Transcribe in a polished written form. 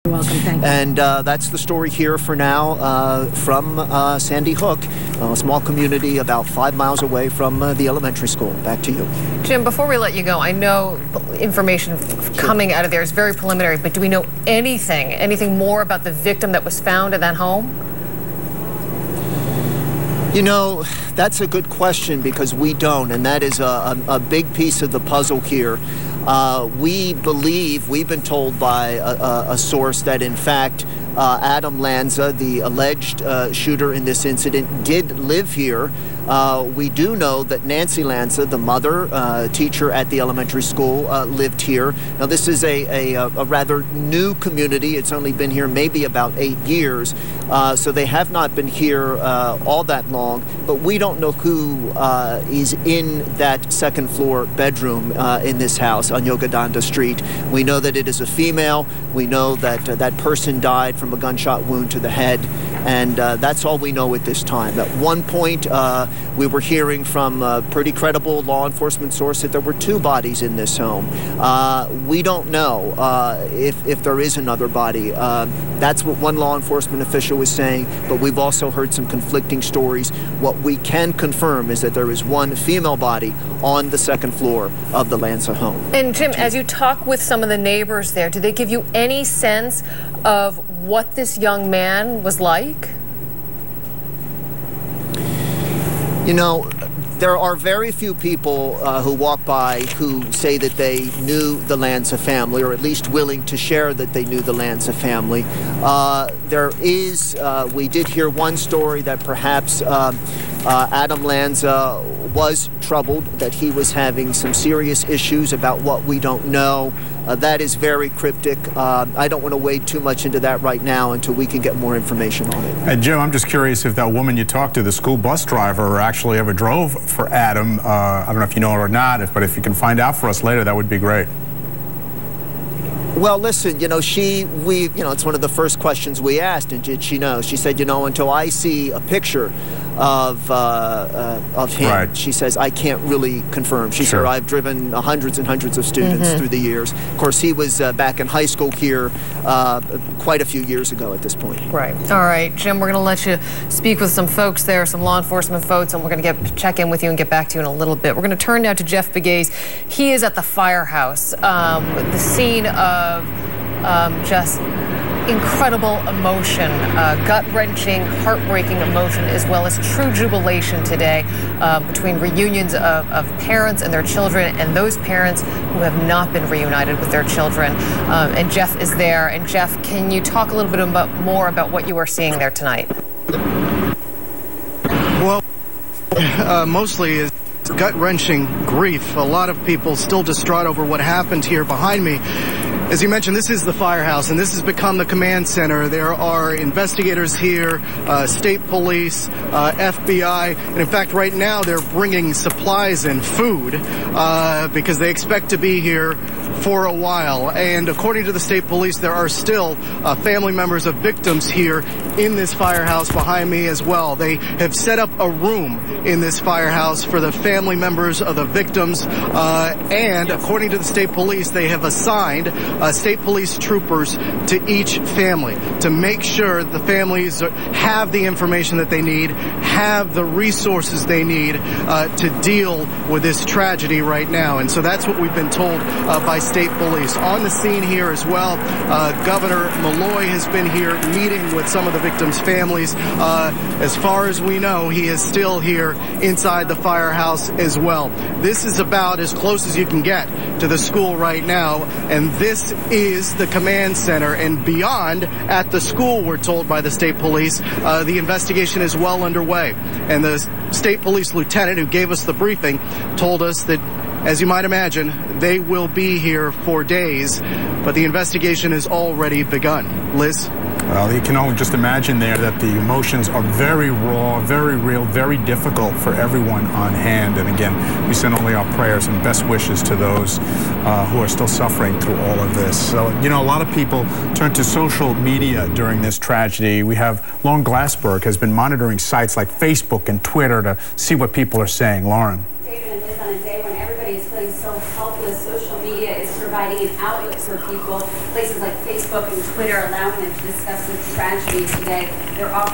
You're welcome. Thank you. And that's the story here for now from Sandy Hook, a small community about 5 miles away from the elementary school. Back to you. Jim, before we let you go, I know information coming out of there is very preliminary, but do we know anything more about the victim that was found in that home? You know, that's a good question because we don't, and that is a big piece of the puzzle here. We've been told by a source that, in fact, Adam Lanza, the alleged shooter in this incident, did live here. We do know that Nancy Lanza, the mother, teacher at the elementary school, lived here. Now, this is a rather new community. It's only been here maybe about 8 years, so they have not been here all that long. But we don't know who is in that second floor bedroom in this house on Yogadanda Street. We know that it is a female. We know that that person died from a gunshot wound to the head. And that's all we know at this time. At one point, we were hearing from a pretty credible law enforcement source that there were 2 bodies in this home. We don't know if there is another body. That's what one law enforcement official was saying, but we've also heard some conflicting stories. What we can confirm is that there is one female body on the second floor of the Lanza home. And Jim, as you talk with some of the neighbors there, do they give you any sense of what this young man was like? You know, there are very few people who walk by who say that they knew the Lanza family, or at least willing to share that they knew the Lanza family. We did hear one story that perhaps Adam Lanza was troubled, that he was having some serious issues about what we don't know. That is very cryptic. I don't want to wade too much into that right now until we can get more information on it. Hey, Jim, I'm just curious if that woman you talked to, the school bus driver, actually ever drove for Adam. I don't know if you know her or not, but if you can find out for us later, that would be great. Well, listen, it's one of the first questions we asked, and did she know? She said, until I see a picture of him, right. She says, I can't really confirm. She said, I've driven hundreds and hundreds of students through the years. Of course, he was back in high school here quite a few years ago at this point. Right. All right, Jim, we're going to let you speak with some folks there, some law enforcement folks, and we're going to check in with you and get back to you in a little bit. We're going to turn now to Jeff Begays. He is at the firehouse, the scene of just incredible emotion, gut-wrenching, heartbreaking emotion, as well as true jubilation today between reunions of parents and their children and those parents who have not been reunited with their children. And Jeff is there. And Jeff, can you talk a little bit more about what you are seeing there tonight? Well, mostly is gut-wrenching grief. A lot of people still distraught over what happened here behind me. As you mentioned, this is the firehouse, and this has become the command center. There are investigators here, state police, FBI, and in fact, right now they're bringing supplies and food because they expect to be here for a while. And according to the state police, there are still family members of victims here in this firehouse behind me as well. They have set up a room in this firehouse for the family members of the victims, and according to the state police, they have assigned state police troopers to each family to make sure the families have the information that they need, have the resources they need to deal with this tragedy right now. And so that's what we've been told by state police. On the scene here as well, Governor Malloy has been here meeting with some of the victims' families. As far as we know, he is still here inside the firehouse as well. This is about as close as you can get to the school right now, and this is the command center. And beyond, at the school, we're told by the state police, the investigation is well underway. And the state police lieutenant who gave us the briefing told us that, as you might imagine, they will be here for days, but the investigation has already begun. Liz? Well, you can only just imagine there that the emotions are very raw, very real, very difficult for everyone on hand. And again, we send only our prayers and best wishes to those who are still suffering through all of this. So, a lot of people turn to social media during this tragedy. We have Lauren Glassberg has been monitoring sites like Facebook and Twitter to see what people are saying. Lauren. on a day when everybody is feeling so helpless. Social media is providing an outlet for people. Places like Facebook and Twitter allowing them to discuss this tragedy today. They're offering